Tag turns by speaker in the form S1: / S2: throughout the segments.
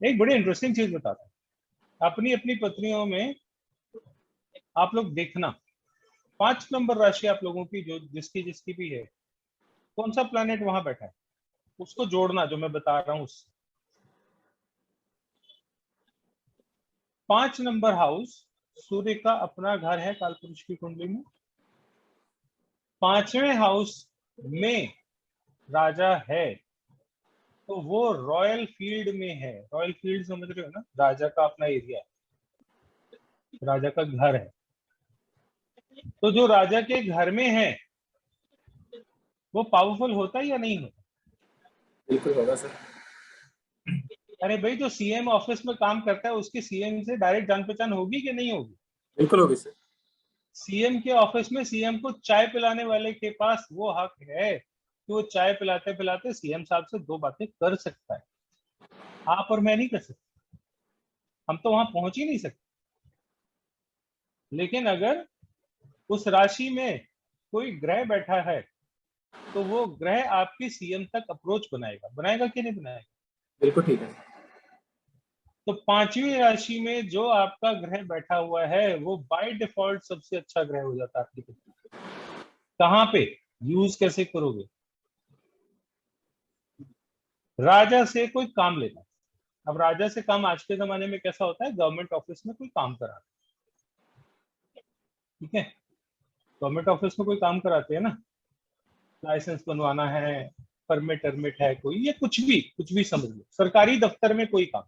S1: एक बड़ी इंटरेस्टिंग चीज बताता हूँ। अपनी अपनी पत्रियों में आप लोग देखना, 5 नंबर राशि आप लोगों की जो जिसकी जिसकी भी है, कौन सा प्लैनेट वहां बैठा है उसको जोड़ना, जो मैं बता रहा हूं उससे। 5 नंबर हाउस सूर्य का अपना घर है कालपुरुष की कुंडली में। 5वें हाउस में राजा है, तो वो रॉयल फील्ड में है। रॉयल फील्ड समझ रहे हो ना, राजा का अपना एरिया है, राजा का घर है। तो जो राजा के घर में है वो पावरफुल होता है या नहीं होता?
S2: बिल्कुल होगा सर।
S1: अरे भाई, जो सीएम ऑफिस में काम करता है उसकी सीएम से डायरेक्ट जान पहचान होगी कि नहीं होगी?
S2: बिल्कुल होगी सर। सीएम
S1: के ऑफिस में सीएम को चाय पिलाने वाले के पास वो हक है कि वो चाय पिलाते पिलाते सीएम साहब से 2 बातें कर सकता है। आप और मैं नहीं कर सकते, हम तो वहां पहुंच ही नहीं सकते। लेकिन अगर उस राशि में कोई ग्रह बैठा है तो वो ग्रह आपकी सीएम तक अप्रोच बनाएगा, बनाएगा कि नहीं बनाएगा?
S2: बिल्कुल ठीक है।
S1: तो 5वीं राशि में जो आपका ग्रह बैठा हुआ है वो बाय डिफॉल्ट सबसे अच्छा ग्रह हो जाता है आपकी पृथ्वी पे। कहाँ पे यूज कैसे करोगे? राजा से कोई काम लेना। अब राजा से काम आज के जमाने में कैसा होता है, गवर्नमेंट ऑफिस में कोई काम कराना, ठीक है, गवर्नमेंट ऑफिस में कोई काम कराते हैं ना, लाइसेंस बनवाना है, परमिट टर्मिट है कोई, ये कुछ भी समझ लो, सरकारी दफ्तर में कोई काम।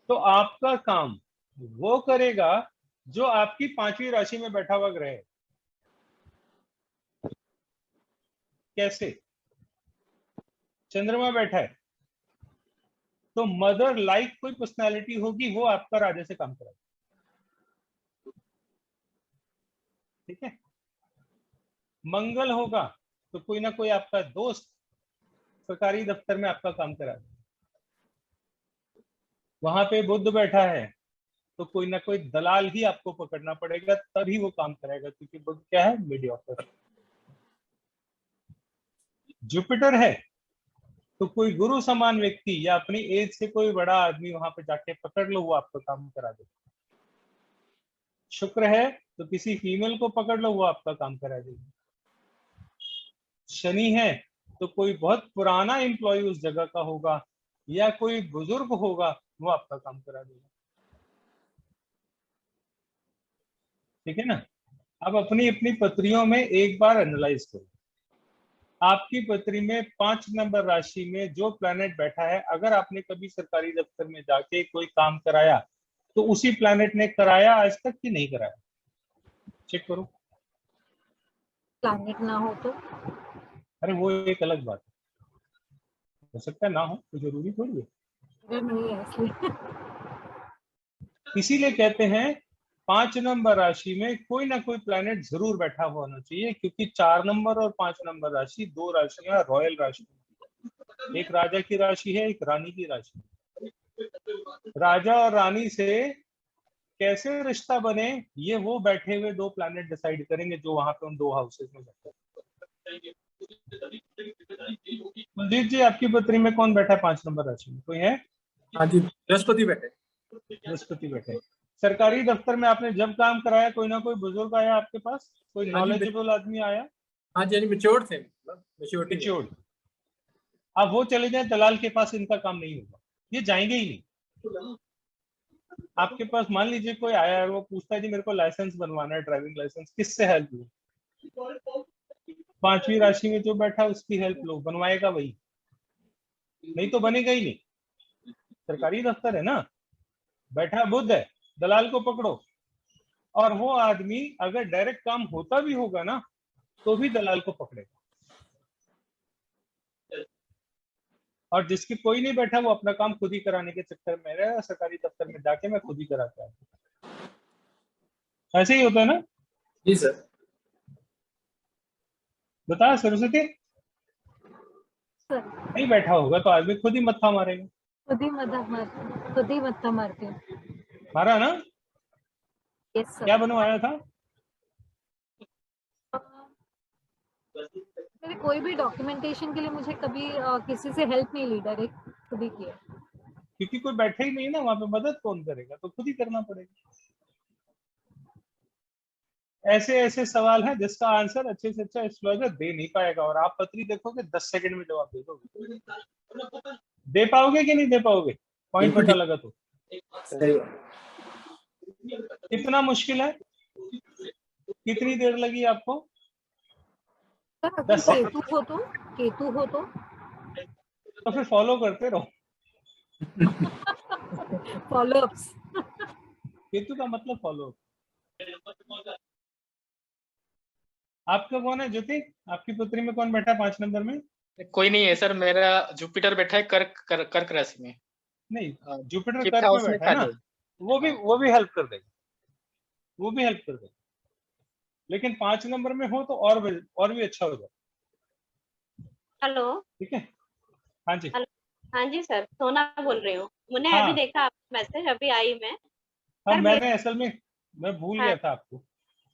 S1: तो आपका काम वो करेगा जो आपकी 5वीं राशि में बैठा हुआ ग्रह है। कैसे? चंद्रमा बैठा है तो मदर लाइक कोई पर्सनालिटी होगी, वो आपका राजा से काम कराएगा, ठीक है। मंगल होगा तो कोई ना कोई आपका दोस्त सरकारी दफ्तर में आपका काम कराएगा। वहां पे बुध बैठा है तो कोई ना कोई दलाल ही आपको पकड़ना पड़ेगा, तभी वो काम कराएगा, क्योंकि बुध क्या है, मीडियोकर। जुपिटर है तो कोई गुरु समान व्यक्ति या अपनी एज से कोई बड़ा आदमी वहां पे जाके पकड़ लो, वो आपको काम करा देगा। शुक्र है तो किसी फीमेल को पकड़ लो, वो आपका काम करा देगी। शनि है तो कोई बहुत पुराना एम्प्लॉय उस जगह का होगा या कोई बुजुर्ग होगा, वो आपका काम करा देगा, ठीक है ना। अब अपनी अपनी पत्रियों में एक बार एनालाइज करो, आपकी पत्री में 5 नंबर राशि में जो प्लैनेट बैठा है, अगर आपने कभी सरकारी दफ्तर में जाके कोई काम कराया तो उसी प्लैनेट ने कराया आज तक कि नहीं कराया? चेक करो।
S3: प्लैनेट ना हो तो?
S1: अरे वो एक अलग बात हो सकता है ना हो, तो जरूरी थोड़ी है।
S3: अगर नहीं है इसलिए
S1: इसीलिए कहते हैं 5 नंबर राशि में कोई ना कोई प्लैनेट जरूर बैठा हुआ होना चाहिए, क्योंकि 4 नंबर और 5 नंबर राशि 2 राशियां रॉयल राशि, एक राजा की राशि है, एक रानी की राशि। राजा और रानी से कैसे रिश्ता बने, ये वो बैठे हुए 2 प्लैनेट डिसाइड करेंगे जो वहां पे उन 2 हाउसेस में बैठे हैं। कुलदीप जी, आपकी पत्री में कौन बैठा है 5 नंबर राशि में, कोई है?
S2: हाँ जी, बृहस्पति बैठे।
S1: बृहस्पति बैठे। सरकारी दफ्तर में आपने जब काम कराया कोई ना कोई बुजुर्ग आया आपके पास, कोई नॉलेजेबल आदमी आया?
S2: हाँ जी, मेच्योर्ड थे, मेच्योरिटी।
S1: मेच्योर्ड। अब वो चले जाए दलाल के पास, इनका काम नहीं होगा, ये जाएंगे ही नहीं। आपके पास मान लीजिए कोई आया है, वो पूछता है जी मेरे को लाइसेंस बनवाना है, ड्राइविंग लाइसेंस, किससे हेल्प लो? 5वीं राशि में जो बैठा उसकी हेल्प लो, बनवाएगा वही, नहीं तो बनेगा ही नहीं। सरकारी दफ्तर है ना, बैठा बुध है, दलाल को पकड़ो। और वो आदमी अगर डायरेक्ट काम होता भी होगा ना तो भी दलाल को पकड़ेगा, और जिसकी कोई नहीं बैठा वो अपना काम खुद ही कराने के चक्कर में रहेगा, सरकारी दफ्तर में जाके मैं खुद ही कराता हूँ। ऐसे ही होता है ना?
S2: जी सर।
S1: बता सरस्वती,
S3: सर
S1: नहीं बैठा होगा तो आदमी खुद ही मत्था मारेगा।
S3: खुद ही मत्था मारती हूँ।
S1: मारा ना?
S3: Yes sir.
S1: क्या बनवाया था?
S3: मेरे कोई भी डॉक्यूमेंटेशन के लिए मुझे कभी किसी से हेल्प नहीं ली, डायरेक्ट खुद ही किया।
S1: क्योंकि कोई बैठे ही नहीं ना वहां पे, मदद कौन करेगा, तो खुद ही करना पड़ेगा। ऐसे ऐसे सवाल है जिसका आंसर अच्छे से अच्छा एस्ट्रोलॉजर दे नहीं पाएगा, और आप पत्री देखोगे 10 सेकंड में जवाब दे दोगे। दे पाओगे कि नहीं दे पाओगे? पॉइंट
S2: बिल्कुल
S1: पता
S2: ठीक।
S1: लगा तो
S2: सही बात।
S1: कितना मुश्किल है? कितनी देर लगी आपको?
S3: सर अगर
S1: 10 सेकंड।
S3: केतु हो तो
S1: तो फिर फॉलो करते रहो।
S3: Follow ups.
S1: केतु का मतलब फॉलो। आपका कौन है ज्योति? आपकी पुत्री में कौन बैठा है 5 नंबर में?
S4: कोई नहीं है सर, मेरा जुपिटर बैठा है कर्क राशि में।
S1: नहीं, जुपिटर
S4: फिफ्थ
S1: कर्क में
S4: हाउस में
S1: बैठा है ना,
S4: खाली।
S1: वो भी हेल्प कर देगा, वो भी हेल्प कर देगा। लेकिन 5 नंबर में हो तो और भी अच्छा हो जाए।
S5: हेलो।
S1: ठीक है, हाँ जी।
S5: हाँ जी सर, सोना बोल रही हूँ। मैंने
S1: हाँ।
S5: अभी देखा आपका मैसेज, अभी आई मैं।
S1: हाँ,
S5: सर
S1: मैंने असल में मैं भूल
S5: हाँ
S1: गया था आपको।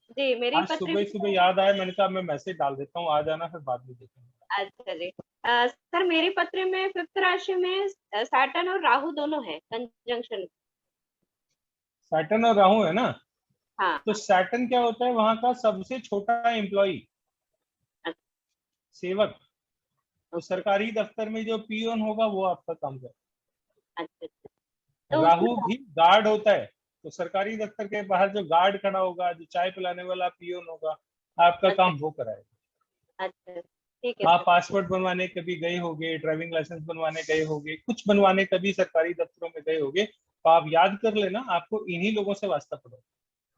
S5: जी, मेरी
S1: आज
S5: पत्री
S1: सुबह सुबह याद आया, मैंने कहा मैं मैसेज डाल देता हूँ, आ जाना, फिर बाद में देखेंगे।
S5: अच्छा जी। सर मेरी पत्री में 5th राशि में सैटर्न और राहु दोनों है कंजंक्शन।
S1: सैटर्न और राहु है ना,
S5: हाँ।
S1: तो सैटर्न क्या होता है? वहां का सबसे छोटा एम्प्लॉई, सेवक। तो सरकारी दफ्तर में जो पियोन होगा वो आपका काम करेगा।
S5: अच्छा, तो
S1: राहु
S5: उसमें
S1: भी गार्ड होता है, तो सरकारी दफ्तर के बाहर जो गार्ड खड़ा होगा, जो चाय पिलाने वाला पियोन होगा, आपका
S5: अच्छा
S1: काम वो कराएगा।
S5: अच्छा, ठीक है
S1: आप
S5: सर।
S1: पासपोर्ट बनवाने कभी गए होगे, ड्राइविंग लाइसेंस बनवाने गए होगे, कुछ बनवाने कभी सरकारी दफ्तरों में गए होगे, तो आप याद कर लेना, आपको इन्हीं लोगों से वास्ता पड़ेगा।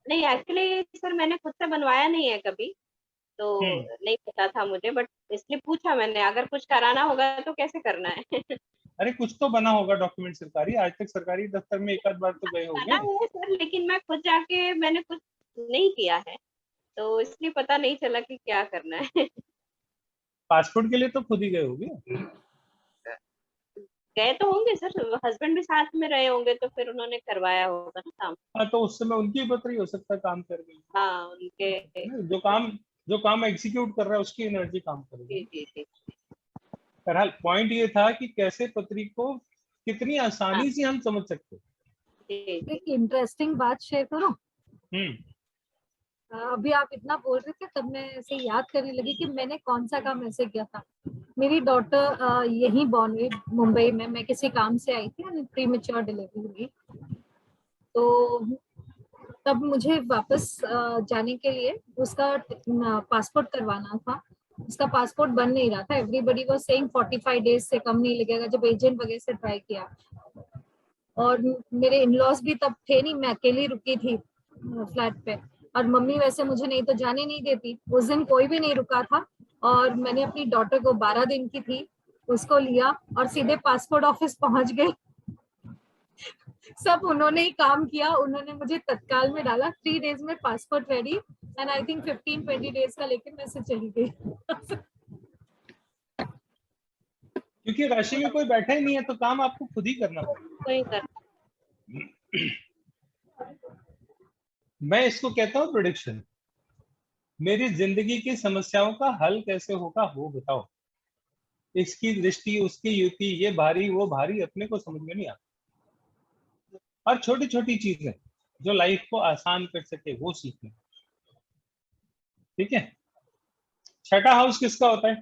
S5: नहीं एक्चुअली सर मैंने खुद से बनवाया नहीं है कभी, तो नहीं पता था मुझे, बट इसलिए पूछा मैंने, अगर कुछ कराना होगा तो कैसे करना है।
S1: अरे कुछ तो बना होगा डॉक्यूमेंट सरकारी, आज तक सरकारी दफ्तर में एक आध बार तो गए
S5: बना
S1: होगे।
S5: है सर, लेकिन मैं खुद जाके मैंने कुछ नहीं किया है, तो इसलिए पता नहीं चला कि क्या करना है।
S1: पासपोर्ट के लिए तो खुद ही गए होगे।
S5: गए तो होंगे सर, हस्बैंड भी साथ में रहे होंगे, तो फिर उन्होंने करवाया होगा ना काम।
S1: हाँ, तो उस समय उनकी पत्री हो सकता है काम कर गई।
S5: हाँ उनके।
S1: जो काम एग्जीक्यूट कर रहा है उसकी एनर्जी काम करेगी।
S5: जी जी जी।
S1: बहरहाल पॉइंट ये था कि कैसे पत्री को कितनी
S5: हाँ
S1: आसानी से हम समझ सकते हैं।
S5: जी जी।
S3: एक इंटरेस्टिंग बात शेयर करूं?
S1: हम्म।
S3: अभी आप इतना बोल रहे थे तब मैं ऐसे याद करने लगी कि मैंने कौन सा काम ऐसे किया था। मेरी डॉटर यहीं बॉर्न हुई मुंबई में, मैं किसी काम से आई थी, प्री मेच्योर डिलीवरी हुई, तो तब मुझे वापस जाने के लिए उसका पासपोर्ट करवाना था। उसका पासपोर्ट बन नहीं रहा था, एवरीबडी वाज सेइंग 45 डेज से कम नहीं लगेगा, जब एजेंट वगैरह से ट्राई किया। और मेरे इन-लॉज भी तब थे नहीं, मैं अकेली रुकी थी फ्लैट पे, और मम्मी वैसे मुझे नहीं तो जाने नहीं देती। उस दिन कोई भी नहीं रुका था, और मैंने अपनी डॉटर को 12 दिन की थी, उसको लिया और सीधे पासपोर्ट ऑफिस पहुंच गए। सब उन्होंने ही काम किया, उन्होंने मुझे तत्काल में डाला, 3 डेज में passport ready, and I think 15-20 days का लेके मैं से चली गई।
S1: क्योंकि राशि में कोई बैठा ही नहीं है, तो काम आपको खुद ही करना पड़ेगा।
S5: कोई कर।
S1: मैं इसको कहता हूँ प्रेडिक्शन। मेरी जिंदगी की समस्याओं का हल कैसे होगा वो बताओ। इसकी दृष्टि, उसकी युति, ये भारी वो भारी, अपने को समझ में नहीं आता। और छोटी छोटी चीजें जो लाइफ को आसान कर सके वो सीखना। ठीक है। छठा हाउस किसका होता है?